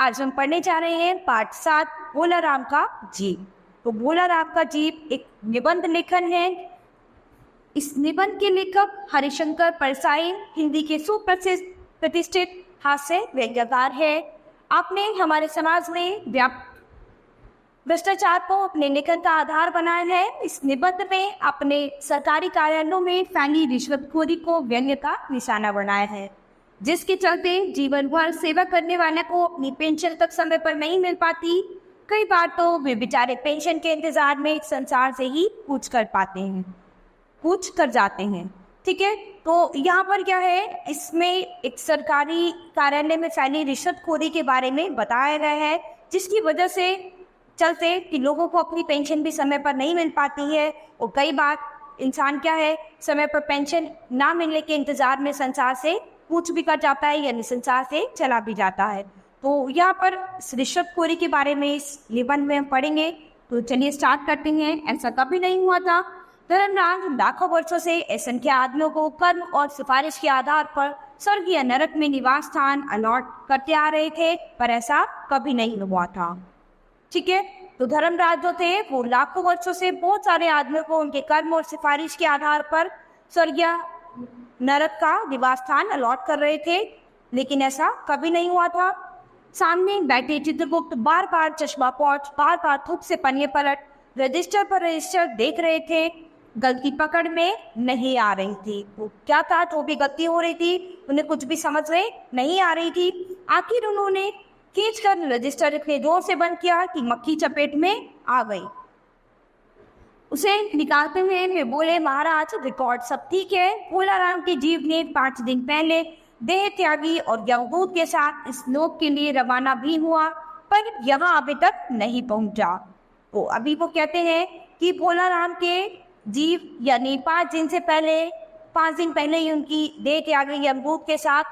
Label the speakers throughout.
Speaker 1: आज हम पढ़ने जा रहे हैं पाठ 7 भोला राम का जीव। तो भोला राम का जीव एक निबंध लेखन है। इस निबंध के लेखक हरिशंकर परसाई हिंदी के सुप्रसिद्ध प्रतिष्ठित हास्य व्यंग्यकार है। आपने हमारे समाज में भ्रष्टाचार को अपने लेखन का आधार बनाया है। इस निबंध में अपने सरकारी कार्यालयों में फैली रिश्वतखोरी को व्यंग्य का निशाना बनाया है, जिसके चलते जीवन भर सेवा करने वाले को अपनी पेंशन तक समय पर नहीं मिल पाती। कई बार तो वे बेचारे पेंशन के इंतजार में संसार से ही कूच कर जाते हैं। ठीक है, तो यहाँ पर क्या है, इसमें एक सरकारी कार्यालय में फैली रिश्वतखोरी के बारे में बताया गया है, जिसकी वजह से चलते कि लोगों को अपनी पेंशन भी समय पर नहीं मिल पाती है। और कई बार इंसान क्या है, समय पर पेंशन ना मिलने के इंतजार में संसार से कूच भी कर जाता है, यानी संसार से चला भी जाता है। तो यहाँ पर रिश्वतखोरी के बारे में इस निबंध में हम पढ़ेंगे। तो चलिए स्टार्ट करते हैं। ऐसा कभी नहीं हुआ था। धर्मराज लाखों वर्षों से असंख्य आदमियों को कर्म और सिफारिश के आधार पर स्वर्ग या नरक में निवास स्थान अलॉट करते आ रहे थे, पर ऐसा कभी नहीं हुआ था। ठीक है, तो धर्मराज जो थे वो लाखों वर्षों से बहुत सारे आदमियों को उनके कर्म और सिफारिश के आधार पर स्वर्ग या नरक का निवास स्थान अलॉट कर रहे थे, लेकिन ऐसा कभी नहीं हुआ था। सामने बैठे चित्रगुप्त बार बार चश्मा पोंछ, बार बार थूक से पन्ने पलट रजिस्टर पर रजिस्टर देख रहे थे। गलती पकड़ में नहीं आ रही थी। वो क्या था, जो भी गलती हो रही थी उन्हें कुछ भी समझ में नहीं आ रही थी। आखिर उन्होंने खींचकर रजिस्टर इतने जोर से बंद किया कि मक्खी चपेट में आ गई। उसे निकालते हुए वे बोले, महाराज रिकॉर्ड सब ठीक है। भोला राम के जीव ने 5 दिन पहले देह त्यागी और यमदूत के साथ इस लोक के लिए रवाना भी हुआ, पर यहाँ अभी तक नहीं पहुंचा। तो अभी वो कहते हैं कि भोला राम के जीव यानी 5 दिन पहले ही उनकी देह त्यागी यमदूत के साथ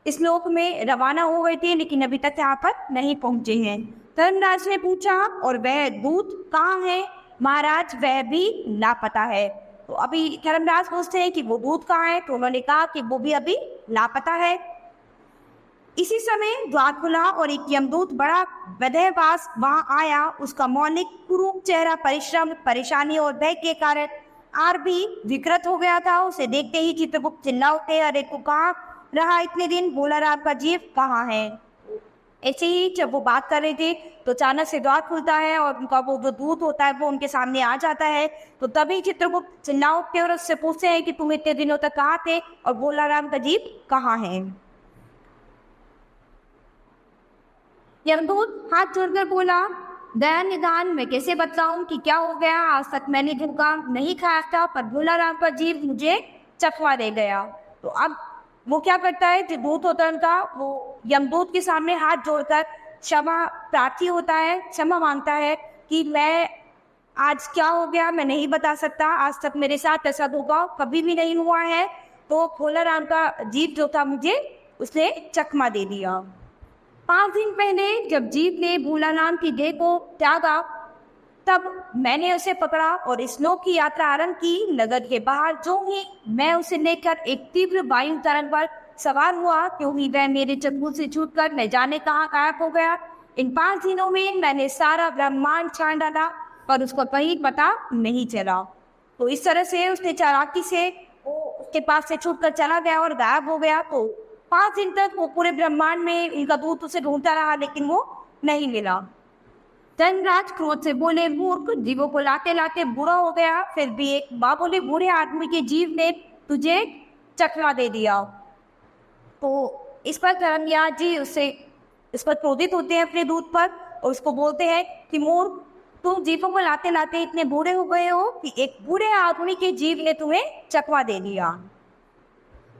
Speaker 1: इस लोक में रवाना हो गए थे, लेकिन अभी तक यहाँ पर नहीं पहुंचे हैं। धर्मराज ने पूछा, और वह दूत कहाँ है? महाराज वह भी लापता है। तो अभी धर्मराज पूछते हैं कि वो दूत कहाँ है, तो उन्होंने कहा कि वो भी अभी लापता है। इसी समय द्वार खुला और एक यमदूत बड़ा विधेयवास वहां आया। उसका मौलिक कुरूप चेहरा परिश्रम, परेशानी और भय के कारण और भी विकृत हो गया था। उसे देखते ही चित्रगुप्त चिल्ला उठे, अरे तू कहाँ रहा इतने दिन? भोला राम का जीव कहाँ है? ऐसे ही जब वो बात कर रहे थे तो अचानक से द्वार खुलता है और उनका वो जो दूत होता है वो उनके सामने आ जाता है। तो तभी चित्रगुप्त चिल्ला उठते और उससे पूछते हैं कि तुम इतने दिनों तक कहाँ थे और भोला राम का जीव कहाँ है? यमदूत हाथ जोड़कर बोला, दया निदान मैं कैसे बताऊं कि क्या हो गया। आज तक मैंने दिन का नहीं खाया था, पर भोला राम का जीव मुझे चखवा दे गया। तो अब वो क्या करता है, जो दूत होता है उनका, वो यमदूत के सामने हाथ जोड़कर क्षमा प्रार्थी होता है, क्षमा मांगता है कि मैं आज क्या हो गया मैं नहीं बता सकता। आज तक मेरे साथ ऐसा धोखा कभी भी नहीं हुआ है। तो भोला राम का जीव जो था मुझे उसने चकमा दे दिया। 5 दिन पहले जब जीव ने भोला राम की देह को त्यागा, तब मैंने उसे पकड़ा और इस लोक की यात्रा आरंभ की। नगर के बाहर जो ही मैं उसे लेकर एक तीव्र वायु तरंग पर सवार हुआ, क्यों ही वह मेरे चंगुल से छूटकर न जाने कहाँ गायब हो गया। इन 5 दिनों में मैंने सारा ब्रह्मांड छान डाला, पर उसको कहीं पता नहीं चला। तो इस तरह से उसने चालाकी से वो उसके पास से छूटकर चला गया और गायब हो गया। तो 5 दिन तक वो पूरे ब्रह्मांड में उनका दूत उसे ढूंढता रहा, लेकिन वो नहीं मिला। धर्मराज क्रोध से बोले, मूर्ख, जीवों को लाते लाते बुरा हो गया, फिर भी एक बाबुले बूढ़े आदमी के जीव ने तुझे चकमा दे दिया। तो इस पर धर्मराज जी इस पर क्रोधित होते हैं अपने दूत पर और उसको बोलते हैं कि मूर्ख, तुम जीवों को लाते लाते इतने बूढ़े हो गए हो कि एक बूढ़े आदमी के जीव ने तुम्हें चकमा दे दिया।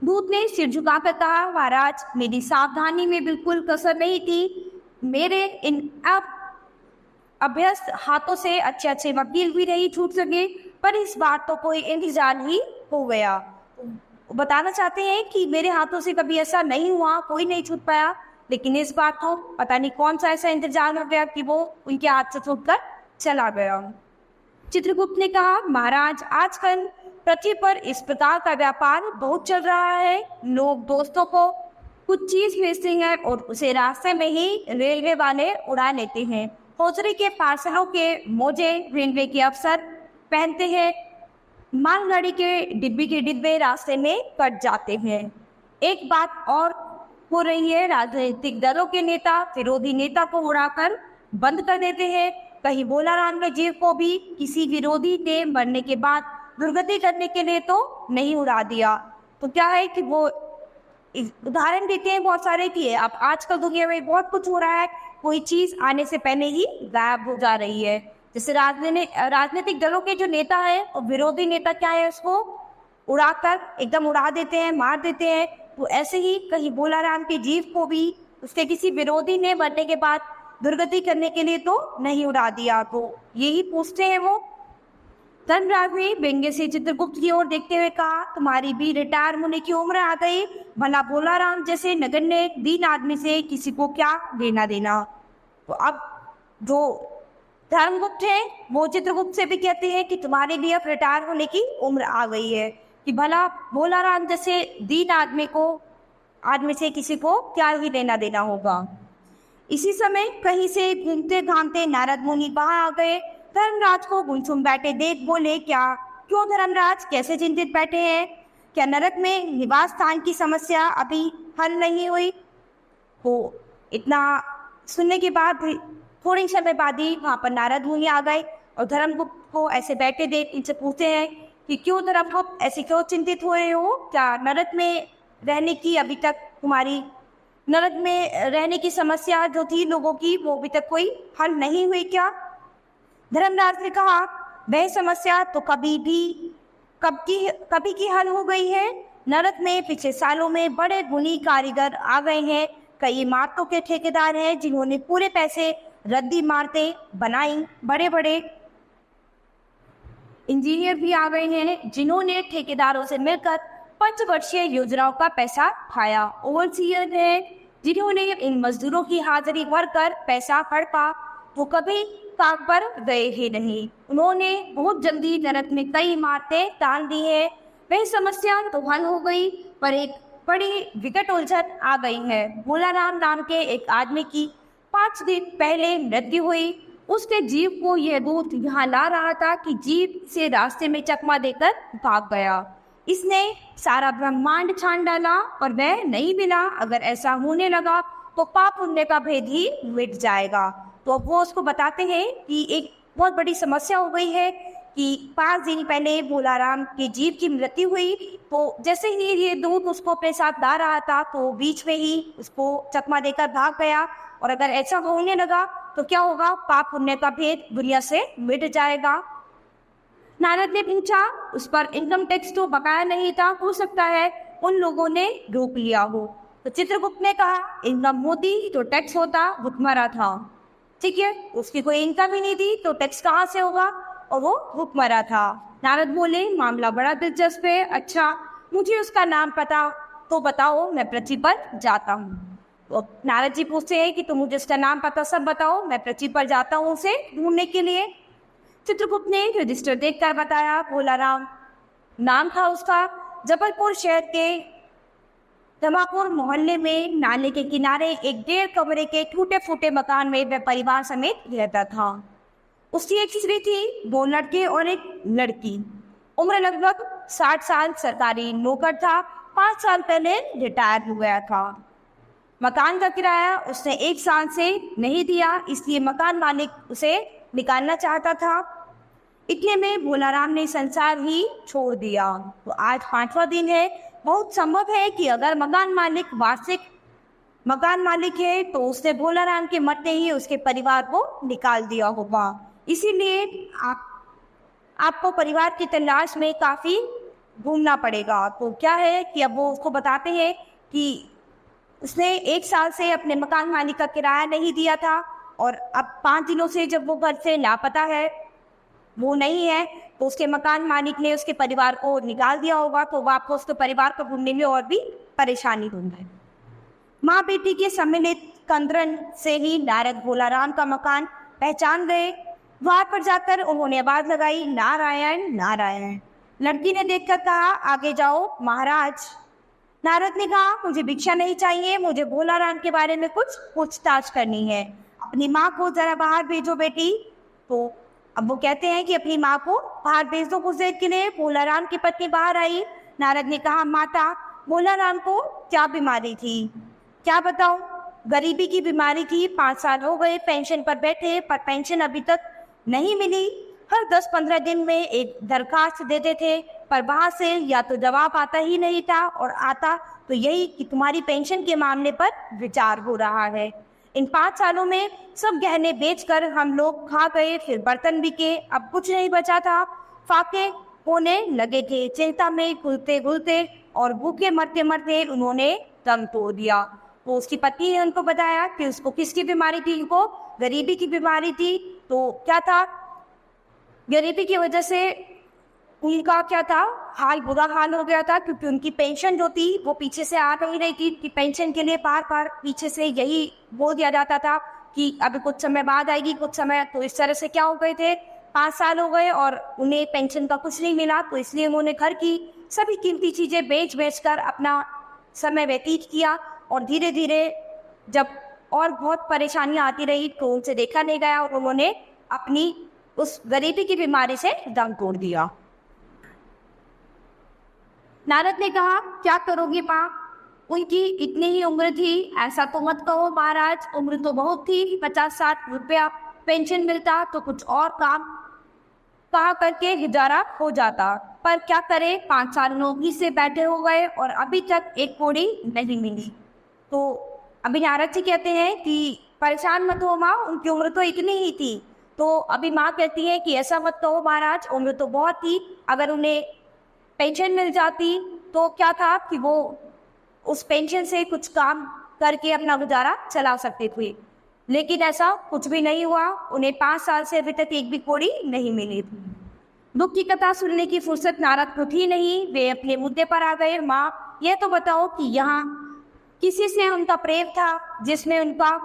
Speaker 1: दूत ने सिर झुकाकर कहा, महाराज मेरी सावधानी में बिल्कुल कसर नहीं थी। मेरे इन अभ्यस्त हाथों से अच्छे वकील भी नहीं छूट सके, पर इस बार तो कोई इंतजार ही हो गया। बताना चाहते हैं कि मेरे हाथों से कभी ऐसा नहीं हुआ, कोई नहीं छूट पाया, लेकिन इस बार तो पता नहीं कौन सा ऐसा इंतजार हो गया कि वो उनके हाथ से छूटकर चला गया। चित्रगुप्त ने कहा, महाराज आजकल पृथ्वी पर इस प्रकार का व्यापार बहुत चल रहा है। लोग दोस्तों को कुछ चीज भेजती हैं और उसे रास्ते में ही रेलवे वाले उड़ा लेते हैं। हौजरी के पार्सलों के मोजे रेलवे के अफसर पहनते हैं। मालगाड़ी के डिब्बे रास्ते में कट जाते हैं। एक बात और हो रही है, राजनीतिक दलों के नेता विरोधी नेता को उड़ाकर बंद कर देते हैं। कहीं भोलाराम के जीव को भी किसी विरोधी ने मरने के बाद दुर्गति करने के लिए तो नहीं उड़ा दिया। तो क्या है कि वो उदाहरण देते हैं बहुत सारे कि अब आजकल दुनिया में बहुत कुछ हो रहा है, कोई चीज आने से पहले ही गायब हो जा रही है। जैसे राजनीतिक दलों के जो नेता है और विरोधी नेता क्या है, उसको उड़ाकर एकदम उड़ा देते हैं, मार देते हैं। तो ऐसे ही कहीं भोलाराम के जीव को भी उसके किसी विरोधी ने मरने के बाद दुर्गति करने के लिए तो नहीं उड़ा दिया। तो यही पूछते हैं वो। धर्मराज ने व्यंग्य से चित्रगुप्त की ओर देखते हुए कहा, तुम्हारी भी रिटायर होने की उम्र आ गई, भला भोलाराम जैसे नगण्य दीन आदमी से किसी को क्या लेना देना। तो अब जो धर्मगुप्त है वो चित्रगुप्त से भी कहते हैं कि तुम्हारे भी अब रिटायर होने की उम्र आ गई है, कि भला भोलाराम जैसे दीन आदमी से किसी को क्या ही लेना देना होगा। इसी समय कहीं से घूमते घामते नारद मुनि वहां आ गए। धर्मराज को गुमसुम बैठे देख बोले, क्यों धर्मराज, कैसे चिंतित बैठे हैं? क्या नरक में निवास स्थान की समस्या अभी हल नहीं हुई? तो इतना सुनने के बाद थोड़ी समय बाद ही वहाँ पर नारद मुनि आ गए और धर्मगुप्त को ऐसे बैठे देख इनसे पूछते हैं कि क्यों धर्मगुप्त ऐसे क्यों चिंतित हो रहे हो? क्या नरक में रहने की अभी तक तुम्हारी नरक में रहने की समस्या जो थी लोगों की, वो अभी तक कोई हल नहीं हुई क्या? धर्मराज ने कहा, वह समस्या तो कभी की हल हो गई है। नरक में पिछले सालों में बड़े गुणी कारीगर आ गए हैं। कई इमारतों के ठेकेदार हैं जिन्होंने पूरे पैसे रद्दी इमारतें बनाई। बड़े बड़े इंजीनियर भी आ गए हैं जिन्होंने ठेकेदारों से मिलकर 5 वर्षीय योजनाओं का पैसा खाया। ओवरसीयर है जिन्होंने इन मजदूरों की हाजिरी भरकर पैसा हड़पा, वो कभी काम पर गए ही नहीं। उन्होंने बहुत जल्दी नरक में कई इमारतें डाल दी है। वह समस्या तो हल हो गई, पर एक बड़ी विकट उलझन आ गई है। भोलाराम नाम के एक आदमी की 5 दिन पहले मृत्यु हुई। उसके जीव को यह दूत यहाँ ला रहा था कि जीव से रास्ते में चकमा देकर भाग गया। इसने सारा ब्रह्मांड छान डाला और वह नहीं मिला। अगर ऐसा होने लगा तो पाप पुण्य का भेद ही मिट जाएगा। तो अब वो उसको बताते हैं कि एक बहुत बड़ी समस्या हो गई है कि 5 दिन पहले भोलाराम के जीव की मृत्यु हुई। तो जैसे ही ये दूत उसको अपने साथ ला रहा था तो बीच में ही उसको चकमा देकर भाग गया। और अगर ऐसा होने लगा तो क्या होगा? पाप पुण्य का भेद दुनिया से मिट जाएगा। नारद ने पूछा, उस पर इनकम टैक्स तो बकाया नहीं था, हो सकता है उन लोगों ने रोक लिया हो। तो चित्रगुप्त ने कहा, इनकम होती तो टैक्स होता, भुखमरा था। ठीक है, उसकी कोई इनकम ही नहीं थी तो टैक्स कहाँ से होगा? और वो भुखमरा था। नारद बोले, मामला बड़ा दिलचस्प है। अच्छा, मुझे उसका नाम पता तो बताओ, मैं पृथ्वी पर जाता हूँ। तो नारद जी पूछते हैं कि तुम मुझे उसका नाम पता सब बताओ, मैं पृथ्वी पर जाता हूँ उसे ढूंढने के लिए। चित्रगुप्त ने रजिस्टर देखकर बताया, भोलाराम नाम था उसका। जबलपुर शहर के धमापुर मोहल्ले में नाले के किनारे एक 1.5 कमरे के टूटे फूटे मकान में वह परिवार समेत रहता था। उसकी एक स्त्री थी, 2 लड़के और एक लड़की। उम्र लगभग 60 साल। सरकारी नौकर था, 5 साल पहले रिटायर हो गया था। मकान का किराया उसने 1 साल से नहीं दिया, इसलिए मकान मालिक उसे निकालना चाहता था। इतने में भोलाराम ने संसार ही छोड़ दिया। तो आज 5वां दिन है। बहुत संभव है कि अगर मकान मालिक वार्षिक मकान मालिक है तो उसने भोलाराम के मरते ही उसके परिवार को निकाल दिया होगा। इसीलिए आपको परिवार की तलाश में काफ़ी घूमना पड़ेगा। तो क्या है कि अब वो उसको बताते हैं कि उसने 1 साल से अपने मकान मालिक का किराया नहीं दिया था और अब 5 दिनों से जब वो घर से लापता है, वो नहीं है, तो उसके मकान मालिक ने उसके परिवार को निकाल दिया होगा। तो वो आपको उसके परिवार को ढूंढने में और भी परेशानी होगी। माँ बेटी के सम्मिलित कंदरन से ही नारद भोलाराम का मकान पहचान गए। द्वार पर जाकर उन्होंने आवाज लगाई, नारायण नारायण। लड़की ने देखकर कहा, आगे जाओ महाराज। नारद ने कहा, मुझे भिक्षा नहीं चाहिए, मुझे भोला राम के बारे में कुछ पूछताछ करनी है। अपनी माँ को जरा बाहर भेजो बेटी। तो अब वो कहते हैं कि अपनी माँ को बाहर भेज दो कुछ देर के लिए। भोला राम की पत्नी बाहर आई। नारद ने कहा, माता, भोला राम को क्या बीमारी थी? क्या बताऊं? गरीबी की बीमारी थी। 5 साल हो गए पेंशन पर बैठे, पर पेंशन अभी तक नहीं मिली। हर 10-15 दिन में एक दरखास्त देते थे, पर वहां से या तो जवाब आता ही नहीं था, और आता तो यही कि तुम्हारी पेंशन के मामले पर विचार हो रहा है। इन 5 सालों में सब गहने बेचकर हम लोग खा गए, फिर बर्तन बिके, अब कुछ नहीं बचा था। फाके होने लगे थे। चिंता में घुलते घुलते और भूखे मरते मरते उन्होंने दम तोड़ दिया। तो उसकी पत्नी ने उनको बताया कि उसको किसकी बीमारी थी। उनको गरीबी की बीमारी थी। तो क्या था, गरीबी की वजह से उनका क्या था, बुरा हाल हो गया था, क्योंकि उनकी पेंशन जो थी वो पीछे से आ नहीं रही थी। कि पेंशन के लिए बार बार पीछे से यही बोल दिया जाता था कि अभी कुछ समय बाद आएगी, कुछ समय। तो इस तरह से क्या हो गए थे, 5 साल हो गए और उन्हें पेंशन का कुछ नहीं मिला। तो इसलिए उन्होंने घर की सभी कीमती चीज़ें बेच कर अपना समय व्यतीत किया। और धीरे धीरे जब और बहुत परेशानियां आती रही तो उनसे देखा नहीं गया, और उन्होंने अपनी उस गरीबी की बीमारी से दम तोड़ दिया। नारद ने कहा, क्या करोगी माँ? उनकी इतनी ही उम्र थी। ऐसा तो मत कहो महाराज, उम्र तो बहुत थी। 50-60 रुपया पेंशन मिलता तो कुछ और काम कहा करके गुजारा हो जाता, पर क्या करे, 5 साल नौकरी से बैठे हो गए और अभी तक एक कौड़ी नहीं मिली। तो अभी नारद जी कहते हैं कि परेशान मत हो माँ, उनकी उम्र तो इतनी ही थी। तो अभी माँ कहती है कि ऐसा मत कहो महाराज, उम्र तो बहुत थी। अगर उन्हें पेंशन मिल जाती तो क्या था कि वो उस पेंशन से कुछ काम करके अपना गुजारा चला सकते थे, लेकिन ऐसा कुछ भी नहीं हुआ। उन्हें 5 साल से अभी तक एक भी कौड़ी नहीं मिली थी। दुख की कथा सुनने की फुर्सत नारद को थी नहीं। वे अपने मुद्दे पर आ गए। माँ, यह तो बताओ कि यहाँ किसी से उनका प्रेम था जिसमें उनका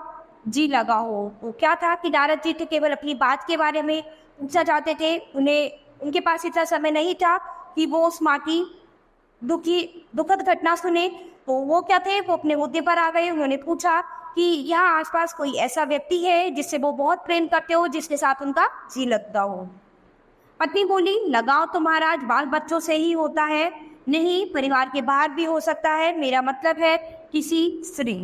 Speaker 1: जी लगा हो? वो क्या था कि नारद जी तो केवल अपनी बात के बारे में पूछना चाहते थे। उनके पास इतना समय नहीं था कि वो उस माँ की दुखद घटना सुने। तो वो क्या थे, वो अपने मुद्दे पर आ गए। उन्होंने पूछा कि यहाँ आसपास कोई ऐसा व्यक्ति है जिससे वो बहुत प्रेम करते हो, जिसके साथ उनका जी लगता हो? पत्नी बोली, लगाव तो महाराज बाल बच्चों से ही होता है, नहीं परिवार के बाहर भी हो सकता है। मेरा मतलब है किसी स्त्री।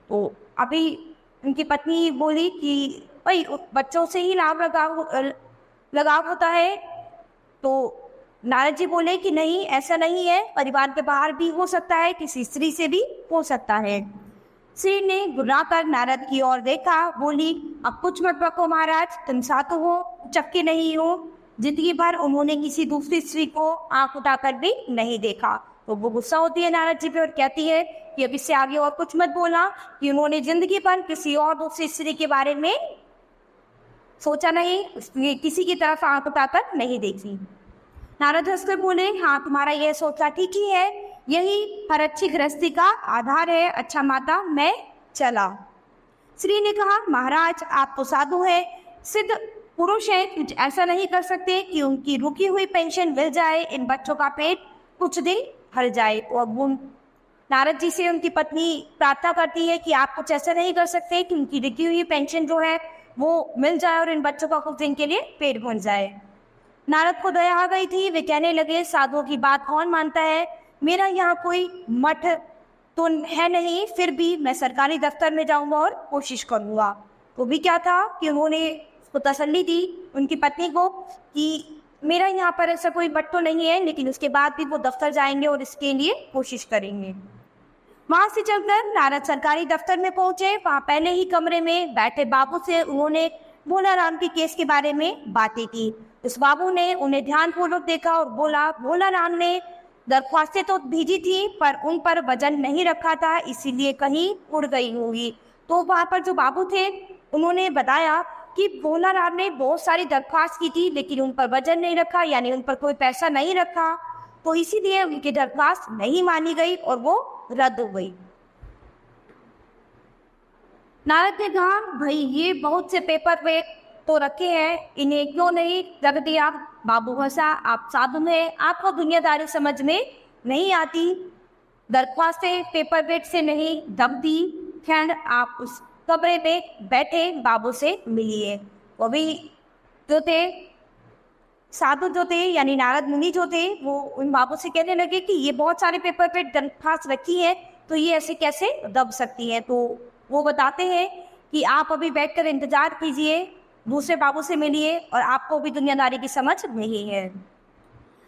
Speaker 1: तो अभी उनकी पत्नी बोली कि भाई बच्चों से ही लगाव होता है। तो नारद जी बोले कि नहीं, ऐसा नहीं है, परिवार के बाहर भी हो सकता है, किसी स्त्री से भी हो सकता है। स्त्री ने घुराकर नारद की ओर देखा, बोली, अब कुछ मत बको महाराज, तुम साधु हो, चक्के नहीं हो। जिंदगी भर उन्होंने किसी दूसरी स्त्री को आंख उठाकर भी नहीं देखा। तो वो गुस्सा होती है नारद जी पे और कहती है कि अब इससे आगे और कुछ मत बोलना, कि उन्होंने जिंदगी भर किसी और दूसरी स्त्री के बारे में सोचा नहीं, किसी की तरफ आंख उठाकर नहीं देखी। नारद हंसकर बोले, हाँ तुम्हारा यह सोचा ठीक ही है, यही हर अच्छी गृहस्थी का आधार है। अच्छा माता, मैं चला। श्री ने कहा, महाराज आप तो साधु हैं, सिद्ध पुरुष हैं, कुछ ऐसा नहीं कर सकते कि उनकी रुकी हुई पेंशन मिल जाए, इन बच्चों का पेट कुछ दिन भर जाए। तो अब नारद जी से उनकी पत्नी प्रार्थना करती है कि आप कुछ ऐसा नहीं कर सकते कि उनकी रुकी हुई पेंशन जो है वो मिल जाए और इन बच्चों का कुछ दिन के लिए पेट भर जाए। नारद को दया आ गई थी। वे कहने लगे, साधुओं की बात कौन मानता है? मेरा यहाँ कोई मठ तो है नहीं, फिर भी मैं सरकारी दफ्तर में जाऊंगा और कोशिश करूंगा। तो भी क्या था कि उन्होंने उसको तसल्ली दी उनकी पत्नी को कि मेरा यहाँ पर ऐसा कोई मठ तो नहीं है, लेकिन उसके बाद भी वो दफ्तर जाएंगे और इसके लिए कोशिश करेंगे। वहां से चलकर नारद सरकारी दफ्तर में पहुंचे। वहां पहले ही कमरे में बैठे बाबू से उन्होंने भोला राम के केस के बारे में बातें की। उस बाबू ने उन्हें ध्यानपूर्वक देखा और बोला, भोला राम ने दरख्वास्तें तो भेजी थी, पर उन पर वजन नहीं रखा था, इसीलिए कहीं उड़ गई होगी। तो वहाँ पर जो बाबू थे उन्होंने बताया कि भोला राम ने बहुत सारी दरख्वास्त की थी, लेकिन उन पर वजन नहीं रखा, यानी उन पर कोई पैसा नहीं रखा, तो इसीलिए उनकी दरख्वास्त नहीं मानी गई और वो रद्द हो गई। नारद ने कहा, भाई ये बहुत से पेपर वे तो रखे हैं, इन्हें क्यों नहीं रख दिया? बाबू हंसा, आप साधु हैं, आपको दुनियादारी समझ में नहीं आती। दरख्वास्तें पेपर वेट से नहीं दबती। खैर, आप उस कमरे में बैठे बाबू से मिलिए। वो भी जो थे, साधु जो थे यानी नारद मुनि जो थे, वो उन बाबू से कहने लगे कि ये बहुत सारे पेपर पे दरख्वास्त रखी है, तो ये ऐसे कैसे दब सकती है। तो वो बताते हैं कि आप अभी बैठकर इंतजार कीजिए, दूसरे बाबू से मिलिए और आपको भी दुनियादारी की समझ नहीं है।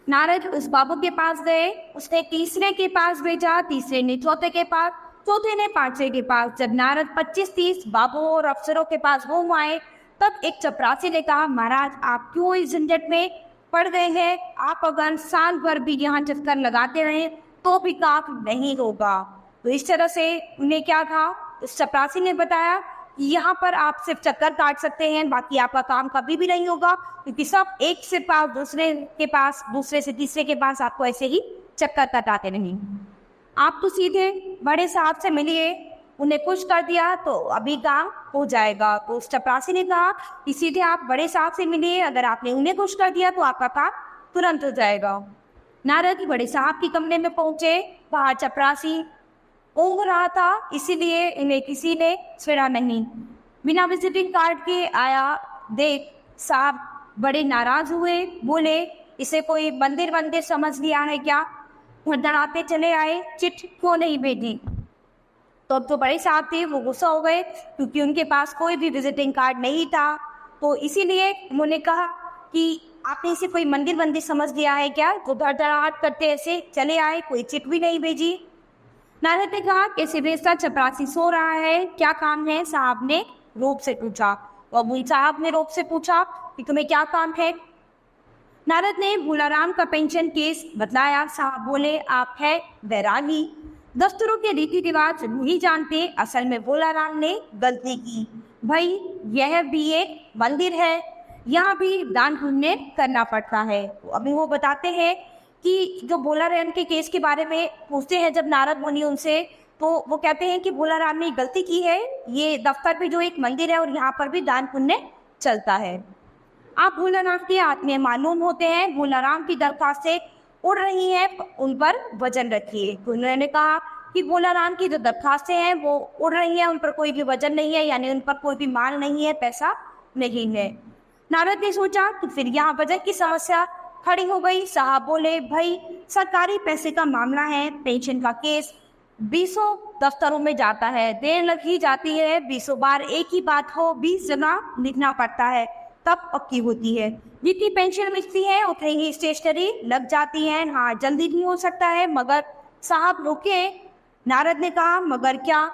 Speaker 1: नारद उस बाबू के पास गए, उसने तीसरे के पास भेजा, तीसरे ने चौथे के पास, चौथे ने पांचवे के पास। जब नारद 25-30 बाबुओं और अफसरों के पास घूम आए, तब एक चपरासी ने कहा, महाराज आप क्यों इस झंझट में पड़ गए हैं? आप अगर साल भर भी यहाँ चक्कर लगाते रहे तो भी काम नहीं होगा। तो इस तरह से उन्हें क्या था, उस चपरासी ने बताया कि यहाँ पर आप सिर्फ चक्कर काट सकते हैं, बाकी आपका काम कभी भी नहीं होगा, क्योंकि सब एक से पास दूसरे के पास, दूसरे से तीसरे के पास आपको ऐसे ही चक्कर काटाते नहीं। आप तो सीधे बड़े साहब से मिलिए, उन्हें खुश कर दिया तो अभी काम हो जाएगा। तो उस चपरासी ने कहा कि सीधे आप बड़े साहब से मिलिए, अगर आपने उन्हें खुश कर दिया तो आपका काम तुरंत हो जाएगा। नारद बड़े साहब के कमरे में पहुंचे। बाहर चपरासी ऊँघ रहा था, इसीलिए इन्हें किसी ने छेड़ा नहीं। बिना विजिटिंग कार्ड के आया देख साहब बड़े नाराज हुए, बोले इसे कोई मंदिर वंदिर समझ लिया है क्या? धड़धड़ाते चले आए, चिट्ठी क्यों नहीं भेजी? तो अब जो बड़े साहब थे वो गुस्सा हो गए, क्योंकि उनके पास कोई भी विजिटिंग कार्ड नहीं था। तो इसीलिए उन्होंने कहा कि आपने इसे कोई मंदिर वंदिर समझ लिया है क्या? तो धड़धड़ाहट करते ऐसे चले आए, कोई चिट्ठी भी नहीं भेजी। नारद ने कहा कि सिद्धेश्वर चपरासी सो रहा है, क्या काम है? साहब ने रूप से पूछा। और साहब ने रूप से पूछा कि तुम्हें क्या काम है? नारद ने भोलाराम का पेंशन केस बतलाया। साहब बोले आप है बैरागी, दफ्तरों के रीति रिवाज नहीं जानते, असल में भोलाराम ने गलती की। भाई यह भी एक मंदिर है, यहाँ भी दान पुण्य करना पड़ता है। तो अभी वो बताते हैं कि जो भोलाराम के केस के बारे में पूछते हैं जब नारद मुनि उनसे, तो वो कहते हैं कि भोलाराम ने गलती की है, ये दफ्तर पे जो एक मंदिर है और यहाँ पर भी दान पुण्य चलता है। आप भोलाराम के आत्मीय मालूम होते हैं, भोलाराम की दरख्वास्तें उड़ रही हैं, उन पर वजन रखिए। तो उन्होंने कहा कि भोलाराम की जो दरख्वास्तें हैं वो उड़ रही हैं, उन पर कोई भी वजन नहीं है, यानी उन पर कोई भी माल नहीं है, पैसा नहीं है। नारद ने सोचा कि फिर यहाँ वजन की समस्या खड़ी हो गई। साहब बोले भाई सरकारी पैसे का मामला है, पेंशन का केस 20 दफ्तरों में जाता है, देर लग ही जाती है, 20 बार एक ही बात हो 20 जगह लिखना पड़ता है, तब पक्की होती है। जितनी पेंशन मिलती है उतनी ही स्टेशनरी लग जाती है। हाँ जल्दी भी हो सकता है, मगर साहब रुके। नारद ने कहा मगर क्या?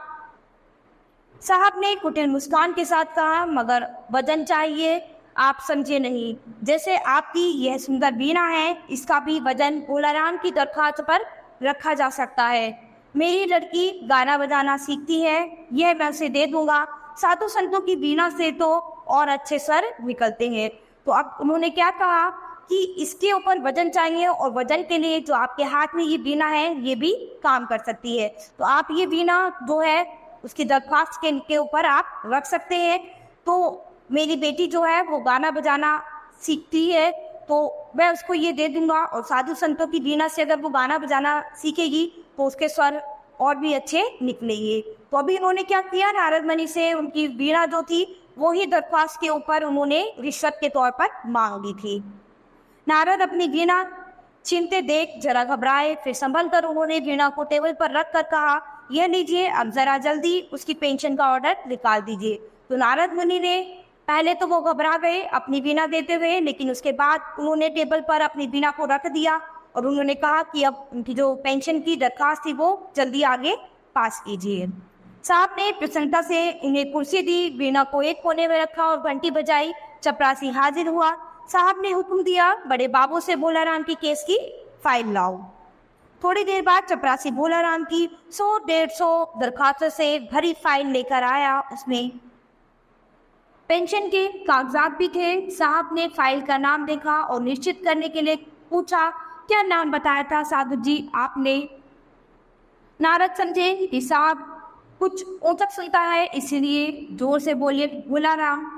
Speaker 1: साहब ने कुटिल मुस्कान के साथ कहा मगर वजन चाहिए, आप समझे नहीं। जैसे आपकी यह सुंदर वीणा है, इसका भी वजन भोलाराम की दरख्वास्त पर रखा जा सकता है। मेरी लड़की गाना बजाना सीखती है, यह मैं उसे दे दूंगा। साधु संतों की वीणा से तो और अच्छे स्वर निकलते हैं। तो अब उन्होंने क्या कहा कि इसके ऊपर वजन चाहिए, और वजन के लिए जो आपके हाथ में ये वीणा है ये भी काम कर सकती है। तो आप ये वीणा जो है उसकी दरख्वास्त के ऊपर आप रख सकते हैं। तो मेरी बेटी जो है वो गाना बजाना सीखती है, तो मैं उसको ये दे दूंगा, और साधु संतों की वीणा से अगर वो गाना बजाना सीखेगी तो उसके स्वर और भी अच्छे निकलेंगे। तो अभी उन्होंने क्या किया, नारद मुनि से उनकी वीणा जो थी वो ही दरख्वास्त के ऊपर उन्होंने रिश्वत के तौर पर मांग ली थी। नारद अपनी वीणा छीनते देख जरा घबराए, फिर संभल कर उन्होंने वीणा को टेबल पर रख कर कहा, यह लीजिए, अब जरा जल्दी उसकी पेंशन का ऑर्डर निकाल दीजिए। तो नारद मुनि ने पहले तो वो घबरा गए अपनी वीणा देते हुए, लेकिन उसके बाद उन्होंने टेबल पर अपनी वीणा को रख दिया और उन्होंने कहा कि अब उनकी जो पेंशन की दरख्वास्त थी वो जल्दी आगे पास कीजिए। साहब ने प्रसन्नता से उन्हें कुर्सी दी, वीणा को एक कोने में रखा और घंटी बजाई। चपरासी हाजिर हुआ। साहब ने हुक्म दिया, बड़े बाबू से भोलाराम की केस की फाइल लाओ। थोड़ी देर बाद चपरासी भोलाराम की 100-150 दरखास्तों से भरी फाइल लेकर आया। उसमें पेंशन के कागजात भी थे। साहब ने फाइल का नाम देखा और निश्चित करने के लिए पूछा, क्या नाम बताया था साधु जी आपने? नारद समझे कि साहब कुछ ऊंचक सुनता है, इसलिए जोर से बोले, भोलाराम।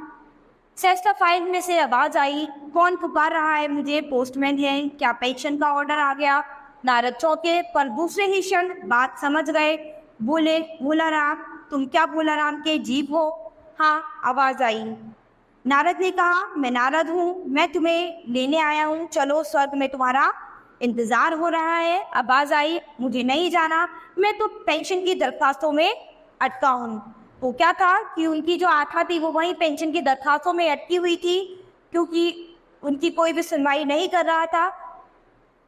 Speaker 1: सहसा फाइल में से आवाज आई, कौन पुकार रहा है मुझे? पोस्टमैन है क्या? पेंशन का ऑर्डर आ गया, नारद चौंके, पर दूसरे ही क्षण बात समझ गए। बोले, बोला राम, तुम क्या बोला राम के जीव हो? हाँ, आवाज आई। नारद ने कहा, मैं नारद हूँ, मैं तुम्हें लेने आया हूँ, चलो स्वर्ग में तुम्हारा इंतजार हो रहा है। आवाज आई, मुझे नहीं जाना, मैं तो पेंशन की दरखास्तों में अटका हूँ। तो क्या था कि उनकी जो आत्मा थी वो वहीं पेंशन की दरखास्तों में अटकी हुई थी, क्योंकि उनकी कोई भी सुनवाई नहीं कर रहा था।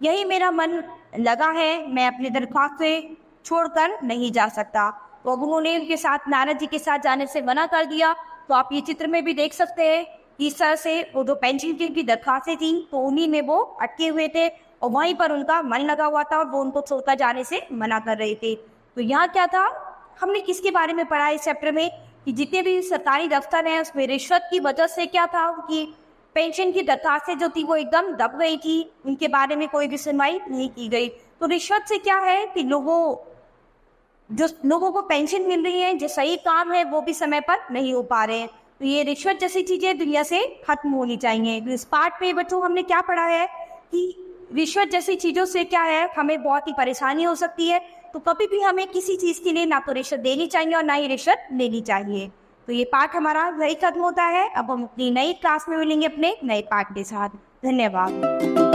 Speaker 1: यही मेरा मन लगा है, मैं अपनी दरख्वास्त से छोड़कर नहीं जा सकता। तो अब उन्होंने उनके साथ, नारद जी के साथ जाने से मना कर दिया। तो आप ये चित्र में भी देख सकते हैं कि इस तरह से वो जो पेंशन की उनकी दरख्वास्तें थी तो उन्हीं में वो अटके हुए थे और वहीं पर उनका मन लगा हुआ था और वो उनको छोड़कर जाने से मना कर रहे थे। तो यहाँ क्या था, हमने किसके बारे में पढ़ा इस चैप्टर में कि जितने भी सरकारी दफ्तर हैं उसमें रिश्वत की वजह से क्या था, उनकी पेंशन की दरखास्तें जो थी वो एकदम दब गई थी, उनके बारे में कोई भी सुनवाई नहीं की गई। तो रिश्वत से क्या है कि लोगों को पेंशन मिल रही है, जो सही काम है वो भी समय पर नहीं हो पा रहे हैं। तो ये रिश्वत जैसी चीजें दुनिया से खत्म होनी चाहिए। तो इस पार्ट में बच्चों हमने क्या पढ़ा है कि रिश्वत जैसी चीजों से क्या है, हमें बहुत ही परेशानी हो सकती है। तो कभी भी हमें किसी चीज के लिए ना तो रिश्वत देनी चाहिए और ना ही रिश्वत लेनी चाहिए। तो ये पाठ हमारा वही खत्म होता है। अब हम अपनी नई क्लास में मिलेंगे अपने नए पाठ के साथ। धन्यवाद।